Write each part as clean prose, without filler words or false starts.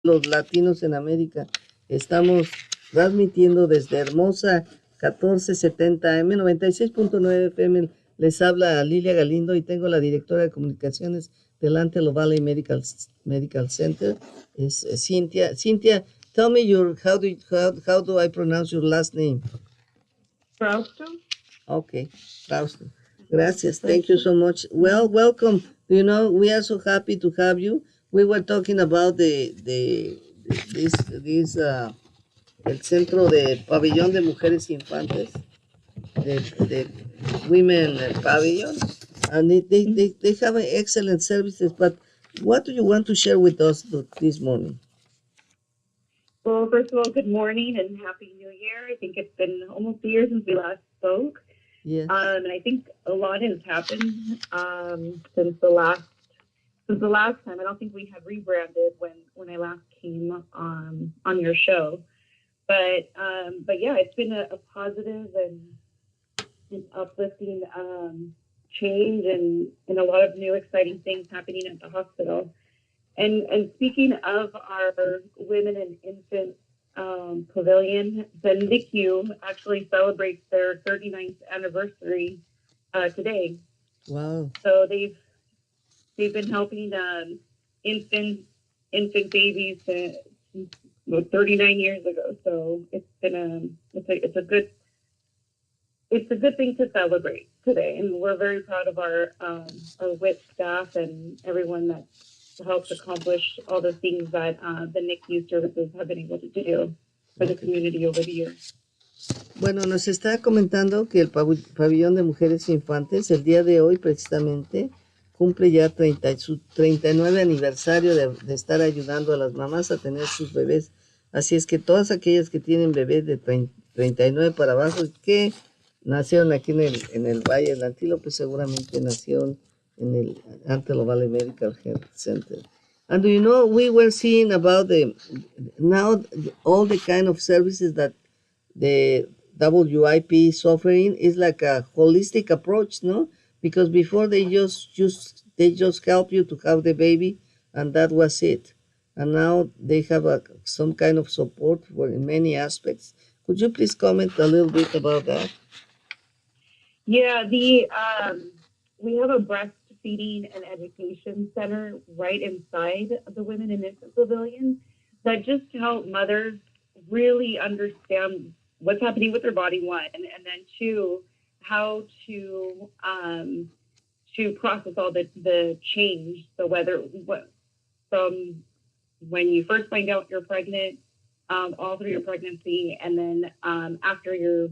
los latinos en América. Estamos transmitiendo desde hermosa 1470M, 96.9 FM. Les habla Lilia Galindo y tengo la directora de comunicaciones del Antelope Medical Center, es Cynthia. Cynthia, tell me how do I pronounce your last name? Frausto. Okay, Frausto. Gracias. Thank you so much. Well, welcome. You know, we are so happy to have you. We were talking about el centro de pabellón de mujeres infantes, the women pavilion, and they have excellent services. But what do you want to share with us this morning? Well, first of all, good morning and Happy New Year. I think it's been almost a year since we last spoke. Yes. And I think a lot has happened since the last time. I don't think we had rebranded when I last came on your show. But yeah, it's been a positive and uplifting change and a lot of new exciting things happening at the hospital. And speaking of our women and infant pavilion, the NICU actually celebrates their 39th anniversary today. Wow! So they've been helping infant babies since 39 years ago. So it's a good thing to celebrate today, and we're very proud of our WIT staff and everyone that helped accomplish all the things that the NICU services have been able to do for the community over the years. Bueno, nos está comentando que el pabellón de mujeres e infantes el día de hoy precisamente cumple ya su 39 aniversario de estar ayudando a las mamás a tener sus bebés. Así es que todas aquellas que tienen bebés de 39 para abajo que nacieron aquí en el Valle del Antelope, seguramente nacieron en el Antelope Medical Health Center. And do you know, we were seeing about all the kind of services that the WIP is offering is like a holistic approach, no? Because before they just help you to have the baby, and that was it. And now they have some kind of support for in many aspects. Could you please comment a little bit about that? Yeah, we have a breastfeeding and education center right inside of the Women and Infant Pavilion that just help mothers really understand what's happening with their body, one, and then two, how to process all the change. So from when you first find out you're pregnant, all through your pregnancy, and then after your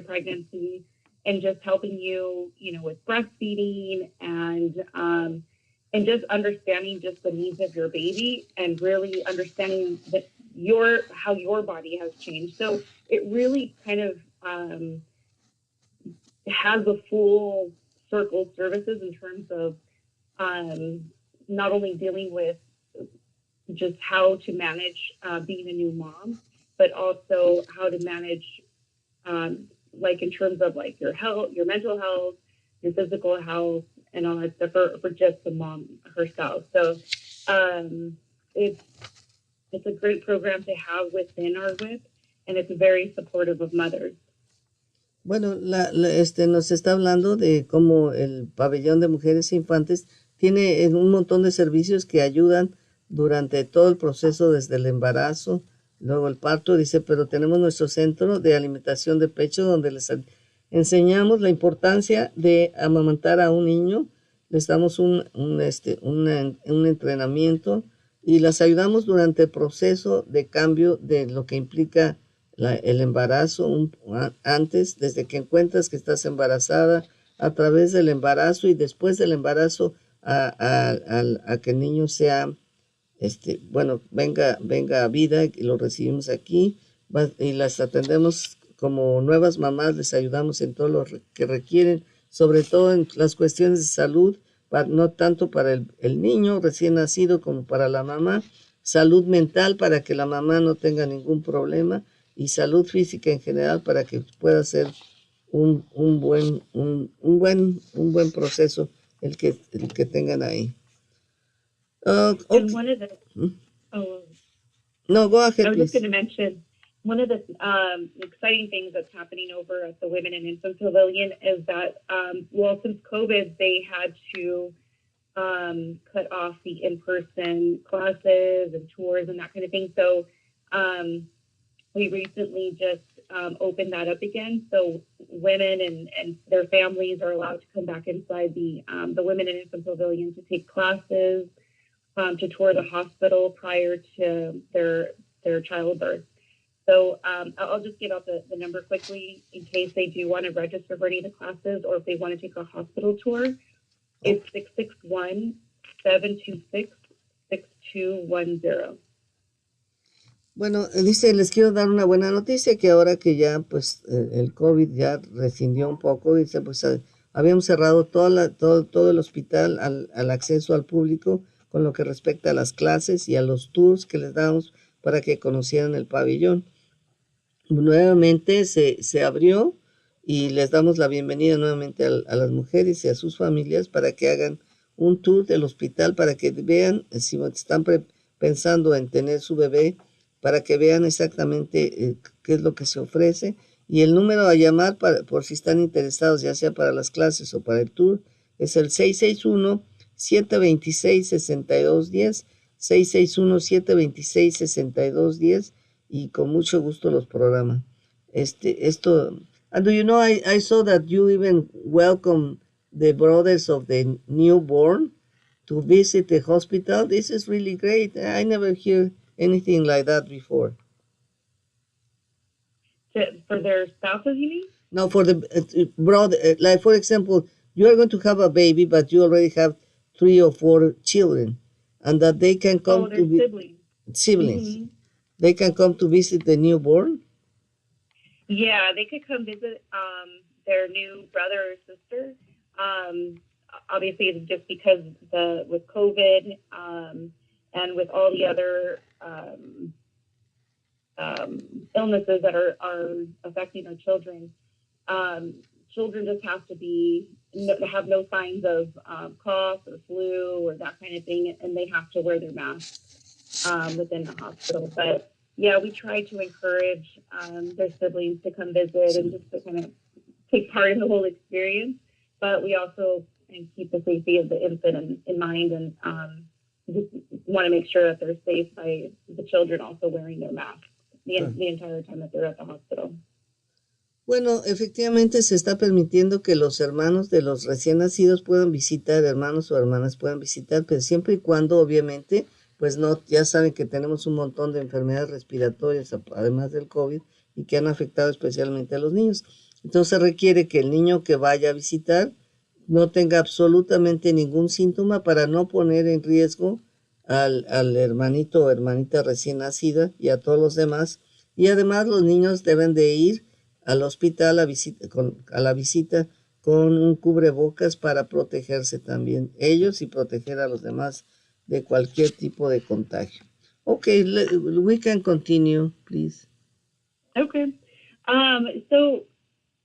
pregnancy, and just helping you, with breastfeeding and just understanding just the needs of your baby and really understanding that how your body has changed. So it really kind of has a full circle services in terms of not only dealing with just how to manage being a new mom, but also how to manage like in terms of like your health, your mental health, your physical health, and all that stuff for just the mom herself. So it's a great program to have within our WIP, and it's very supportive of mothers. Bueno, nos está hablando de cómo el pabellón de mujeres e infantes tiene un montón de servicios que ayudan durante todo el proceso, desde el embarazo, luego el parto, dice, pero tenemos nuestro centro de alimentación de pecho donde les enseñamos la importancia de amamantar a un niño, les damos un entrenamiento y las ayudamos durante el proceso de cambio de lo que implica el embarazo, antes, desde que encuentras que estás embarazada, a través del embarazo y después del embarazo a que el niño sea, venga a vida y lo recibimos aquí y las atendemos como nuevas mamás, les ayudamos en todo lo que requieren, sobre todo en las cuestiones de salud, no tanto para el niño recién nacido como para la mamá, salud mental para que la mamá no tenga ningún problema y salud física en general para que pueda ser un buen proceso el que tengan ahí. And one of the Oh, No, go I ahead, was just going please. to mention one of the exciting things that's happening over at the Women and Infant Pavilion is that, well, since COVID, they had to cut off the in-person classes and tours and that kind of thing. So um, we recently just opened that up again. So women and their families are allowed to come back inside the Women and Infant Pavilion to take classes, to tour the hospital prior to their childbirth. So I'll just give out the number quickly in case they do want to register for any of the classes or if they want to take a hospital tour. Oh, It's 661-726-6210. bueno, dice, les quiero dar una buena noticia que ahora que ya, pues, el COVID ya rescindió un poco, dice, pues, habíamos cerrado todo el hospital al acceso al público con lo que respecta a las clases y a los tours que les damos para que conocieran el pabellón. Nuevamente se abrió y les damos la bienvenida nuevamente a las mujeres y a sus familias para que hagan un tour del hospital, para que vean, si están pensando en tener su bebé, para que vean exactamente qué es lo que se ofrece. Y el número a llamar por si están interesados, ya sea para las clases o para el tour, es el 661-726-6210, 661-726-6210, y con mucho gusto los programa. And do you know, I saw that you even welcome the brothers of the newborn to visit the hospital. This is really great. I never hear anything like that before. For their spouses, you mean? Now, for the brother, like for example, you are going to have a baby, but you already have 3 or 4 children, and that they can come Oh, to their siblings. siblings. Mm-hmm. They can come to visit the newborn. Yeah, they could come visit their new brother or sister. Um, Obviously, it's just because with COVID and with all the other illnesses that are affecting our children, children just have to have no signs of cough or flu or that kind of thing, and they have to wear their mask within the hospital. But yeah, we try to encourage their siblings to come visit and just to kind of take part in the whole experience. But we also keep the safety of the infant in mind, and just want to make sure that they're safe by the children also wearing their masks the entire time that they're at the hospital. Bueno, efectivamente se está permitiendo que los hermanos de los recién nacidos puedan visitar, hermanos o hermanas puedan visitar, pero siempre y cuando, obviamente, pues no, ya saben que tenemos un montón de enfermedades respiratorias, además del COVID, y que han afectado especialmente a los niños. Entonces requiere que el niño que vaya a visitar no tenga absolutamente ningún síntoma para no poner en riesgo al hermanito o hermanita recién nacida y a todos los demás. Y además los niños deben de ir al hospital a la visita con un cubrebocas para protegerse también ellos y proteger a los demás de cualquier tipo de contagio. Okay, we can continue, please. Okay. So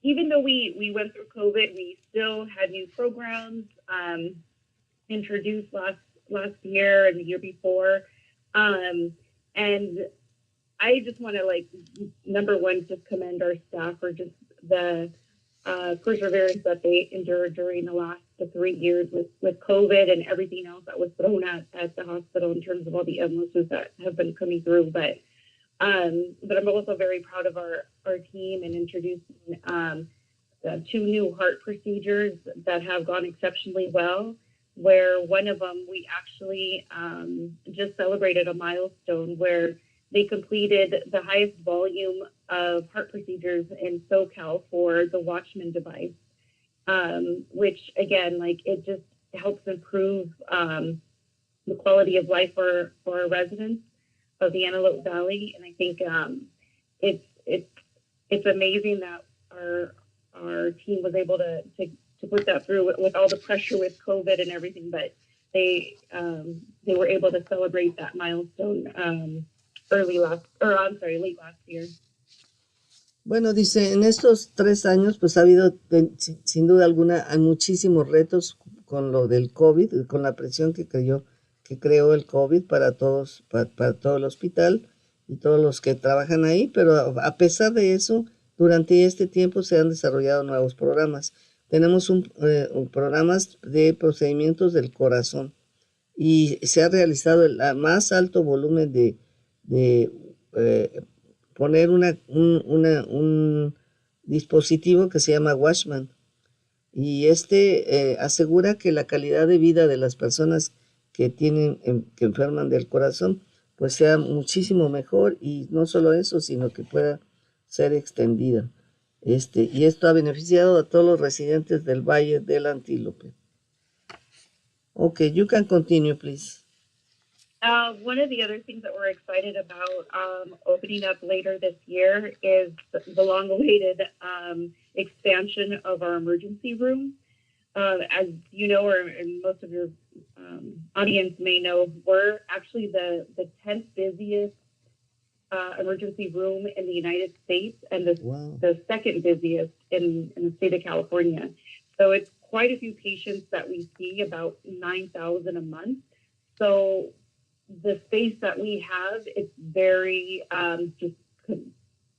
even though we went through COVID, we still had new programs introduced last year and the year before. And I just want to number one, just commend our staff for just the perseverance that they endured during the last 3 years with COVID and everything else that was thrown at the hospital in terms of all the illnesses that have been coming through. But I'm also very proud of our team and introducing 2 new heart procedures that have gone exceptionally well, where one of them we actually just celebrated a milestone where they completed the highest volume of heart procedures in SoCal for the Watchman device, which again, it just helps improve the quality of life for our residents of the Antelope Valley. And I think it's amazing that our team was able to put that through with all the pressure with COVID and everything, but they were able to celebrate that milestone late last year. Bueno, dice, en estos 3 años, pues ha habido, sin duda alguna, hay muchísimos retos con lo del COVID, con la presión que que creó el COVID para todos, para todo el hospital y todos los que trabajan ahí, pero a pesar de eso, durante este tiempo se han desarrollado nuevos programas. Tenemos programas de procedimientos del corazón y se ha realizado el más alto volumen de poner un dispositivo que se llama Watchman, y asegura que la calidad de vida de las personas que enferman del corazón pues sea muchísimo mejor, y no solo eso, sino que pueda ser extendida. Y esto ha beneficiado a todos los residentes del Valle del Antílope. Okay, you can continue, please. One of the other things that we're excited about opening up later this year is the long-awaited expansion of our emergency room. As you know, or most of your audience may know, we're actually the 10th busiest emergency room in the United States, and the second busiest in the state of California. So it's quite a few patients that we see, about 9,000 a month. So the space that we have, it's very just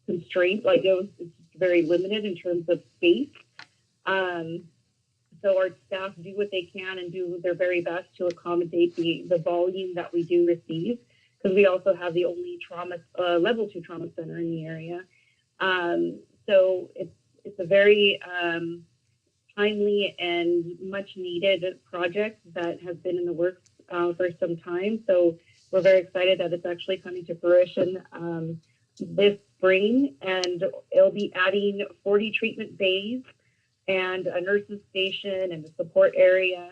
constrained. Like it's very limited in terms of space. So our staff do what they can and do their very best to accommodate the volume that we do receive, because we also have the only level 2 trauma center in the area. So it's a very timely and much needed project that has been in the works for some time. So we're very excited that it's actually coming to fruition this spring, and it'll be adding 40 treatment bays and a nurse's station and a support area.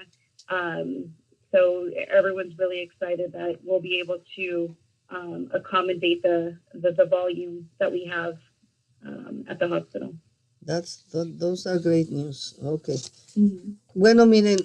So everyone's really excited that we'll be able to accommodate the volume that we have at the hospital. Those are great news. Okay. Mm-hmm. Bueno, miren,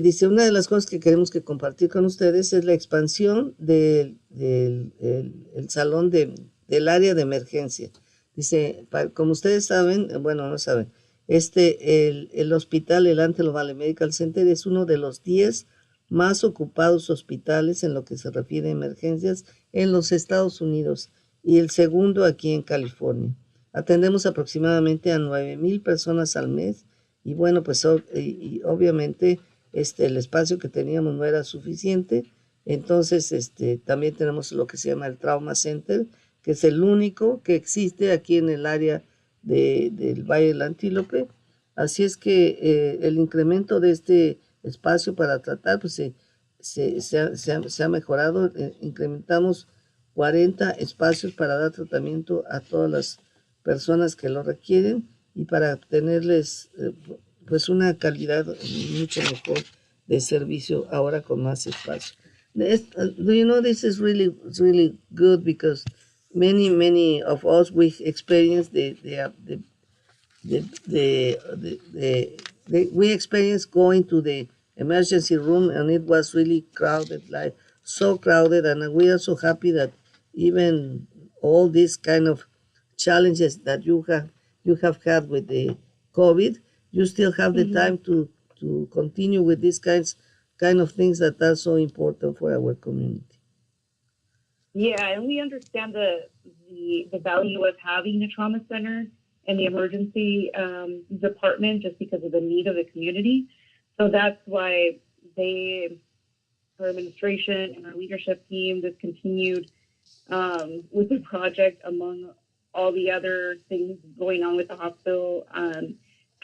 dice, una de las cosas que queremos que compartir con ustedes es la expansión del el salón del área de emergencia. Dice, como ustedes saben, bueno, no saben, el hospital, el Antelope Medical Center, es uno de los 10 más ocupados hospitales en lo que se refiere a emergencias en los Estados Unidos, y el segundo aquí en California. Atendemos aproximadamente a 9,000 personas al mes, y bueno, pues y obviamente el espacio que teníamos no era suficiente. Entonces también tenemos lo que se llama el Trauma Center, que es el único que existe aquí en el área del Valle del Antílope. Así es que el incremento de este espacio para tratar pues se ha mejorado. Incrementamos 40 espacios para dar tratamiento a todas las personas que lo requieren, y para tenerles pues una calidad mucho mejor de servicio ahora con más espacio. Do you know, this is really good, because many of us, we experience we experienced going to the emergency room, and it was really crowded, like so crowded, and we are so happy that even all these kind of challenges that you have had with the COVID, you still have the time to continue with these kind of things that are so important for our community. Yeah, and we understand the value of having a trauma center and the emergency department, just because of the need of the community. So that's why our administration and our leadership team just continued with the project, among all the other things going on with the hospital.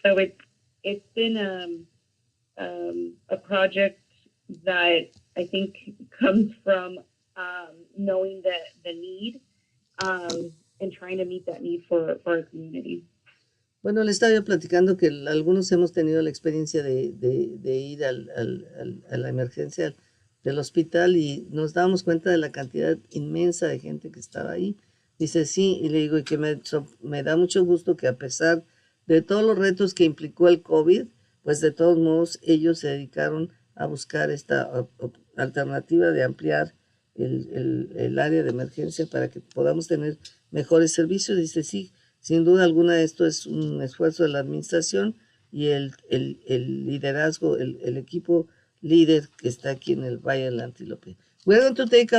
So it's been a project that I think comes from knowing the need and trying to meet that need for our community. Bueno, le estaba yo platicando que algunos hemos tenido la experiencia de ir a la emergencia del hospital, y nos dábamos cuenta de la cantidad inmensa de gente que estaba ahí. Dice, sí, y le digo, y que me da mucho gusto que a pesar de todos los retos que implicó el COVID, pues de todos modos ellos se dedicaron a buscar esta alternativa de ampliar el área de emergencia para que podamos tener mejores servicios. Dice, sí, sin duda alguna esto es un esfuerzo de la administración y el liderazgo, el equipo líder que está aquí en el Valle del Antelope. We're going to take a